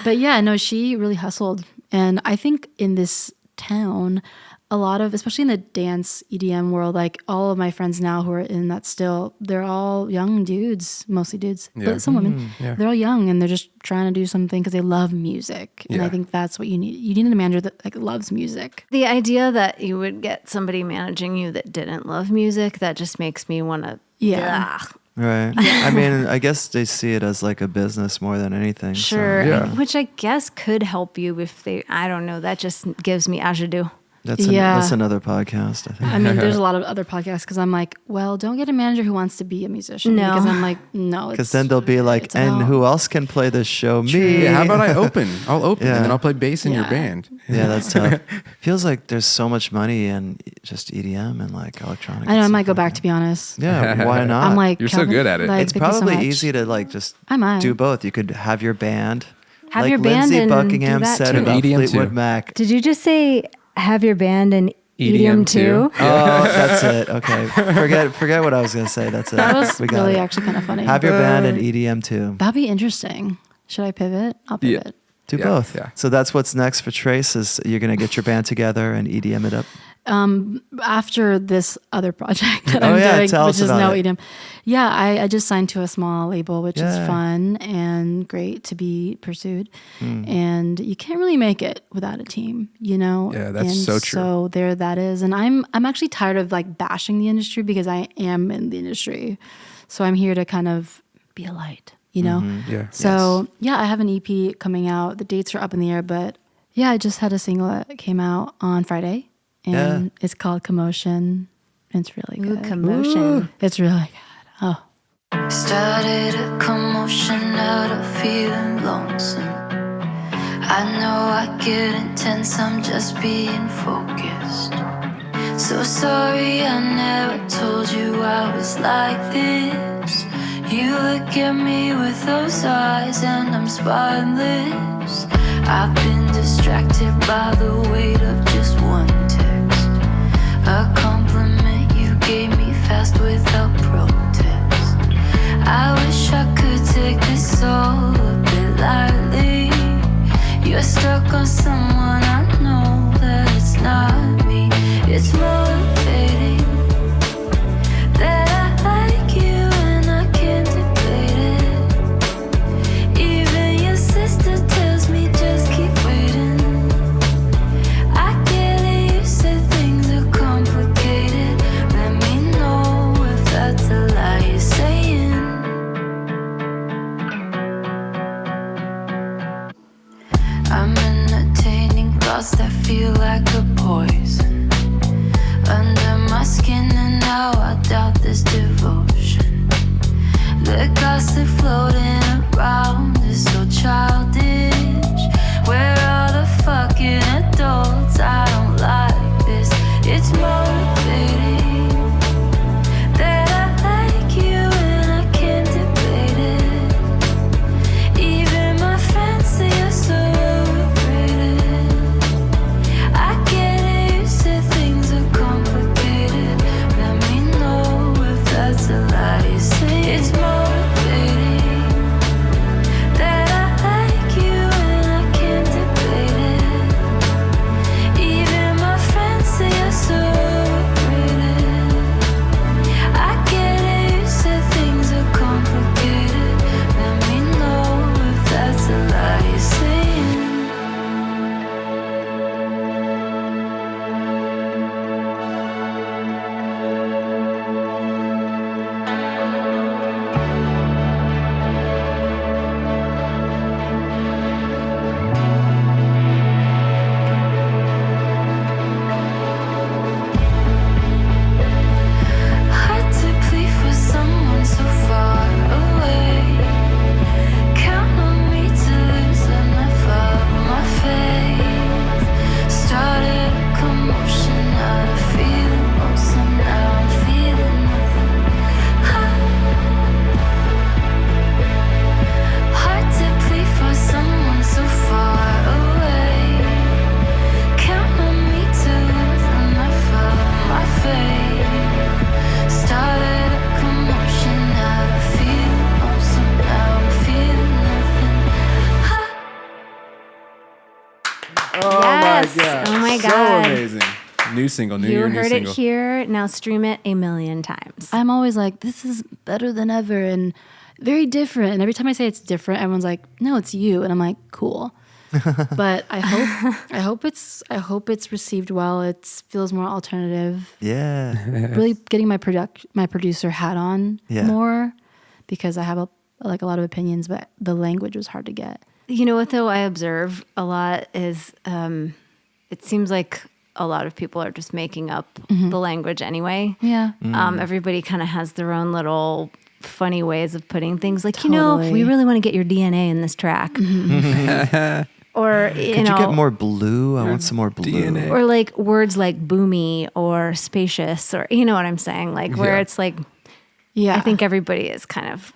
But yeah, no, she really hustled. And I think in this town, a lot of, especially in the dance EDM world, like all of my friends now who are in that still, they're all young dudes, mostly dudes, but some women. They're all young and they're just trying to do something because they love music. And I think that's what you need. You need a manager that like loves music. The idea that you would get somebody managing you that didn't love music, that just makes me want to. Yeah. Right. I mean, I guess they see it as like a business more than anything. Sure. So. Yeah. Which I guess could help you if they, I don't know, that just gives me agidou. That's another podcast, I think. I mean, there's a lot of other podcasts because I'm like, well, don't get a manager who wants to be a musician. No. Because I'm like, no. Because then they'll be like, and who else can play this show? True. Me. Yeah, how about I open? I'll open and then I'll play bass in your band. Yeah, that's tough. Feels like there's so much money in just EDM and like electronic. I know, I might go back to be honest. Yeah, why not? I'm like, you're so good at it. Like, it's probably easy to like just do both. You could have your band. Have like your band Lindsey and Buckingham do that said too. about EDM Fleetwood too. Mac. Did you just say have your band and EDM too? Oh, that's it. Okay. Forget what I was going to say. That's it. That was really it. actually kind of funny. Have your band and EDM too. That'd be interesting. Should I pivot? I'll pivot. Do both. Yeah. So that's what's next for Trace is you're going to get your band together and EDM it up. After this other project that I'm doing, tell which us is about no it. EDM. Yeah, I just signed to a small label, which is fun and great to be pursued. And you can't really make it without a team, you know? Yeah, that's and so true. So there that is. And I'm actually tired of like bashing the industry because I am in the industry. So I'm here to kind of be a light, you know? Yeah. So I have an EP coming out. The dates are up in the air, but yeah, I just had a single that came out on Friday. And it's called Commotion. It's really good. Commotion. Ooh. It's really good. Oh. Started a commotion out of feeling lonesome. I know I get intense, I'm just being focused. So sorry I never told you I was like this. You look at me with those eyes and I'm spineless. I've been distracted by the weight of just one text. A compliment you gave me fast without protest. I wish I could take this all a bit lightly. You're stuck on someone, I know that it's not me. It's motivating that I like you and I can't debate it. Even your sister tells me just keep waiting. I get it, you said things are complicated. Let me know if that's a lie you're saying. I'm entertaining thoughts that feel like a poison under my skin, and now I doubt this devotion. The gossip floating around is so childish. Where are the fucking adults? I don't like this. It's motivating that I like you and I can't debate it. Even my friends say you're so overrated. I get it, you said things are complicated. Let me know if that's a lie you say. It's motivating Oh my So God. amazing. New single, new You year, new heard single. it here. Now stream it 1,000,000 times. I'm always like, this is better than ever and very different. And every time I say it's different, everyone's like, no, it's you. And I'm like, cool. But I hope it's received well. It feels more alternative. Yeah. Really getting my producer hat on more, because I have a lot of opinions, but the language was hard to get. You know what, though, I observe a lot is it seems like a lot of people are just making up the language anyway. Yeah. Everybody kind of has their own little funny ways of putting things. Like, you know, we really want to get your DNA in this track. Or, Could you get more blue? I want some more blue. DNA. Or like words like boomy or spacious, or you know what I'm saying? Like where it's like, I think everybody is kind of.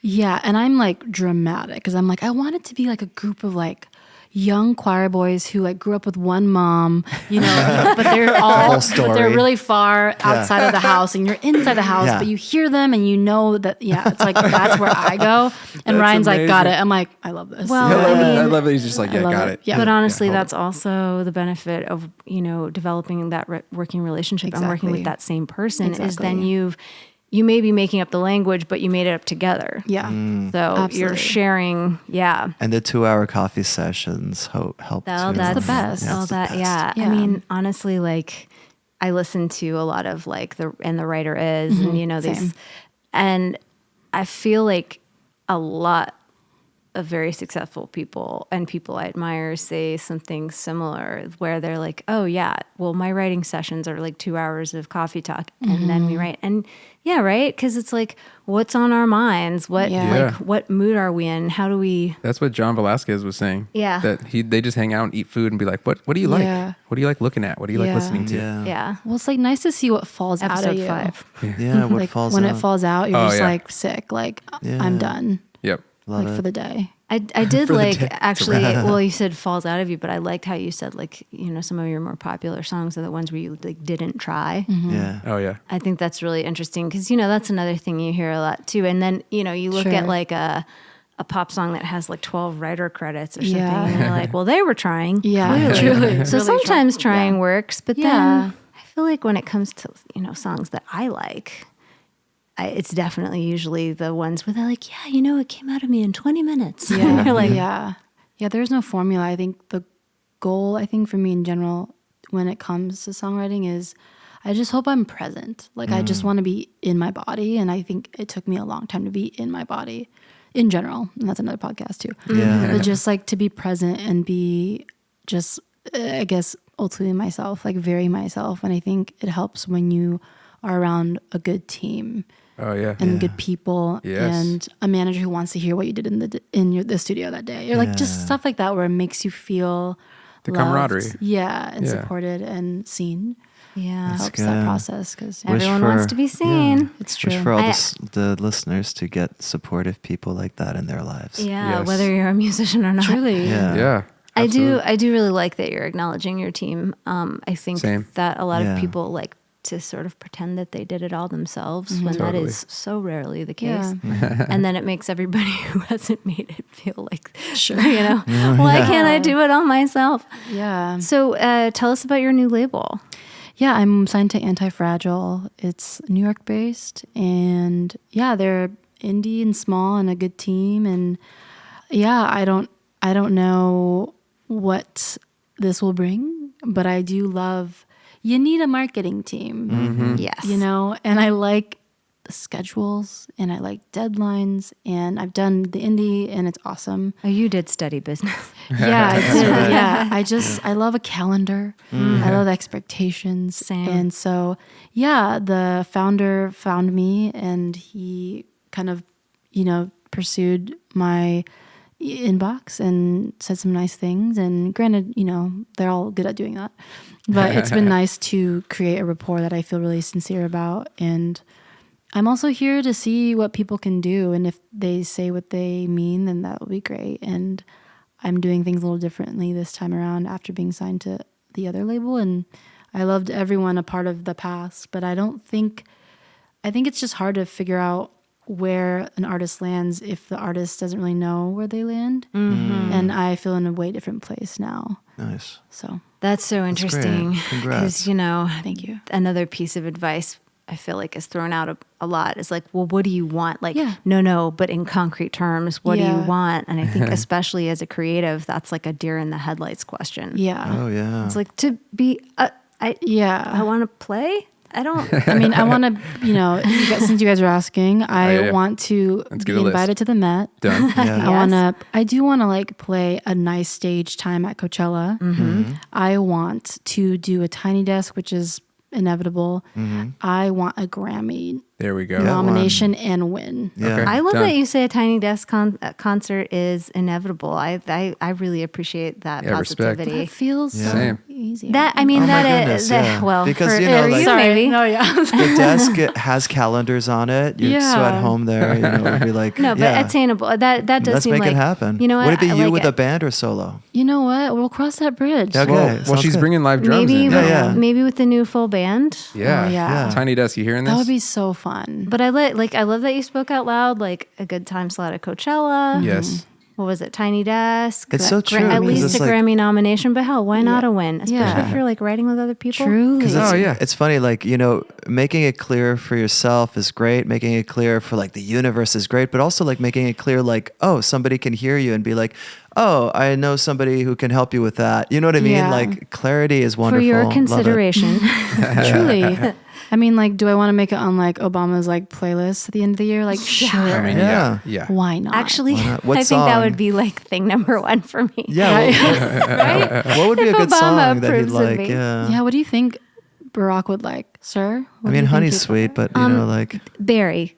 Yeah, and I'm like dramatic because I'm like, I want it to be like a group of like young choir boys who like grew up with one mom, you know, but they're but they're really far outside of the house, and you're inside the house, but you hear them and you know that, it's like, that's where I go. And Ryan's amazing. Like, got it. I'm like, I love this. Well, I love it. He's just like, got it. Yeah. But honestly, that's also the benefit of, developing that working relationship and working with that same person is then you may be making up the language, but you made it up together. Yeah. So absolutely. You're sharing, And the 2-hour coffee sessions help too. That's the best. I mean, honestly, like I listen to a lot of like the writer is, and these, and I feel like a lot of very successful people and people I admire say something similar, where they're like, oh yeah, well, my writing sessions are like 2 hours of coffee talk, and then we write. And right, because it's like, what's on our minds, what mood are we in, how do we. That's what John Velasquez was saying. That they just hang out and eat food and be like, what do you like, what do you like looking at, what do you like listening to? Well, it's like nice to see what falls out of you. 5. What like falls when out. it falls out, you're just like sick, like I'm done. Yep. Like for the day. I did like actually, well, you said falls out of you, but I liked how you said like, some of your more popular songs are the ones where you like didn't try. Yeah. Oh yeah. I think that's really interesting because, that's another thing you hear a lot too. And then, you look at like a pop song that has like 12 writer credits or something, and you're like, well, they were trying. Yeah, truly. So really sometimes trying works, but then I feel like when it comes to, songs that I like, it's definitely usually the ones where they're like, it came out of me in 20 minutes. Yeah. You're like, there's no formula. I think the goal, for me in general, when it comes to songwriting is I just hope I'm present. Like I just want to be in my body. And I think it took me a long time to be in my body in general. And that's another podcast too. Yeah. But just like to be present and be just, I guess, ultimately myself, like very myself. And I think it helps when you are around a good team. Oh yeah, and good people, and a manager who wants to hear what you did in the studio that day. You're like just stuff like that where it makes you feel the loved, camaraderie, and supported and seen. Yeah, it helps that process because everyone wants to be seen. Yeah. It's true. Wish for all the listeners to get supportive people like that in their lives. Yeah, whether you're a musician or not. Truly, yeah. I do really like that you're acknowledging your team. I think that a lot of people like to sort of pretend that they did it all themselves when that is so rarely the case. And then it makes everybody who hasn't made it feel like, why can't I do it all myself? Yeah. So tell us about your new label. Yeah, I'm signed to Anti-Fragile. It's New York based, and they're indie and small and a good team. And I don't know what this will bring, but I do love. You need a marketing team. Yes. And I like the schedules and I like deadlines, and I've done the indie and it's awesome. Oh, you did study business. Yeah, I did. Yeah. I love a calendar. I love expectations. Same. And so, the founder found me and he kind of, pursued my inbox and said some nice things. And granted, they're all good at doing that. But it's been nice to create a rapport that I feel really sincere about. And I'm also here to see what people can do. And if they say what they mean, then that will be great. And I'm doing things a little differently this time around after being signed to the other label. And I loved everyone a part of the past. But I think it's just hard to figure out where an artist lands if the artist doesn't really know where they land. And I feel in a way different place now. Nice. So That's so interesting. Congrats. Because, Thank you. another piece of advice I feel like is thrown out a lot is like, well, what do you want? Like, Yeah. no, but in concrete terms, what do you Yeah. want? And I think especially as a creative, that's like a deer in the headlights question. Yeah. Oh yeah. It's like to be, I want to play. I don't. I mean, I want to, since you guys are asking, I yeah. want to Let's be get a list. invited to the Met. Done. Yeah. I do want to like play a nice stage time at Coachella. Mm-hmm. I want to do a Tiny Desk, which is inevitable. I want a Grammy There we go. Yeah. nomination and win. Yeah. Okay. I love Done. that you say a Tiny Desk concert is inevitable. I really appreciate that Yeah, respect. positivity. That feels so Same. easy. That I mean Oh my that goodness, is yeah. well Because, for, you know, for like- you Sorry. maybe. No, yeah. The desk has calendars on it. You're so Yeah. at home there. It'd be like No, but yeah. attainable. That does Let's seem make like it happen. You know what? Would it be I you like with it. a band or solo? You know what? We'll cross that bridge. Okay. Well, sounds she's good. bringing live drums Maybe in. Yeah. maybe with the new full band. Yeah. Oh, yeah. Tiny Desk, you hearing this? That would be so fun. But I love that you spoke out loud, like a good time slot at Coachella. Yes. What was it? Tiny Desk. It's so true, At because least it's a like- Grammy nomination, but hell, why not Yeah. a win? Especially Yeah. if you're like writing with other people. Truly. Oh, yeah. It's funny, like, making it clear for yourself is great. Making it clear for like the universe is great, but also like making it clear, like, oh, somebody can hear you and be like, oh, I know somebody who can help you with that. You know what I mean? Yeah. Like clarity is For wonderful. your Love it. consideration. Truly. I mean, like, do I want to make it on like Obama's like playlist at the end of the year? Like, sure. I mean, Yeah. yeah. Why not? Actually, Why not? What I think that song? would be like thing number one for me. Yeah. Right? What would be If a good Obama song that you'd approves of like? me. Yeah. Yeah. What do you think Barack would like, sir? What I do mean, you honey's think he'd sweet, but like Barry.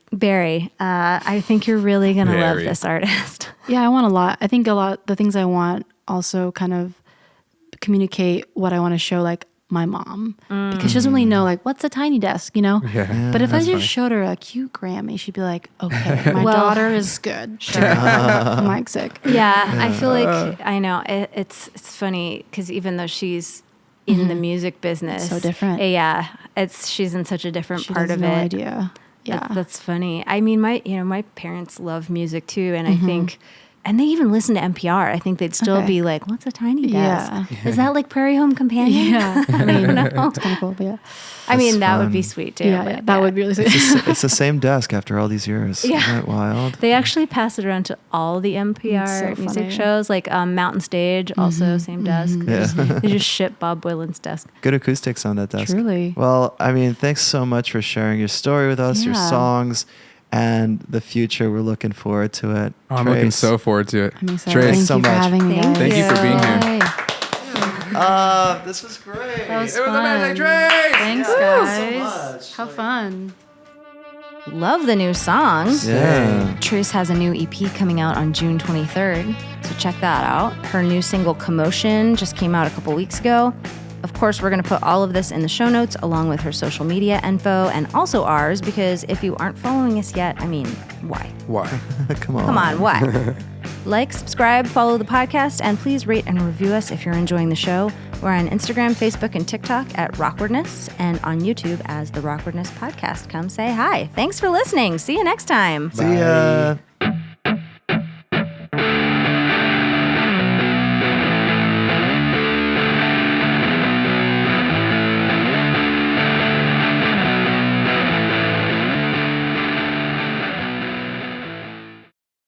I think you're really gonna love Barry. this artist. Yeah, I want a lot. I think a lot. The things I want also kind of communicate what I want to show, like my mom, because she doesn't really know like what's a Tiny Desk, Yeah. But if I That's just funny. showed her a cute Grammy, she'd be like, okay, my Well, daughter is good. Sure. I'm like sick. Yeah, I feel like I know it's funny because even though she's in the music business, So different. Yeah, she's in such a different She part has of no it. idea. Yeah. That's funny. I mean, my parents love music too, and I think. And they even listen to NPR. I think they'd still Okay. be like, "What's a Tiny Desk? Yeah. Is that like Prairie Home Companion?" Yeah. I mean, No. it's kind of cool, but yeah. I mean, that would fun. be sweet too. Yeah, but that would be really sweet. it's the same desk after all these years. Yeah. Isn't that wild? They actually pass it around to all the That's NPR so music funny. shows, like Mountain Stage, also same desk. Yeah. They just ship Bob Boylan's desk. Good acoustics on that desk. Truly. Well, I mean, thanks so much for sharing your story with us, your Yeah. songs, and the future. We're looking forward to it. Oh, I'm looking Trace. so forward to it. I'm excited. Trace, Thank so you for much. having me, guys. Thank you for being here. Yay. This was great. That was It was fun. amazing, Trace! Thanks, guys. How fun. Love the new songs. Yeah. Trace has a new EP coming out on June 23rd, so check that out. Her new single, Commotion, just came out a couple weeks ago. Of course, we're going to put all of this in the show notes along with her social media info and also ours, because if you aren't following us yet, I mean, why? Why? Come on. Come on, why? Like, subscribe, follow the podcast, and please rate and review us if you're enjoying the show. We're on Instagram, Facebook, and TikTok at Rockwardness, and on YouTube as the Rockwardness Podcast. Come say hi. Thanks for listening. See you next time. See ya.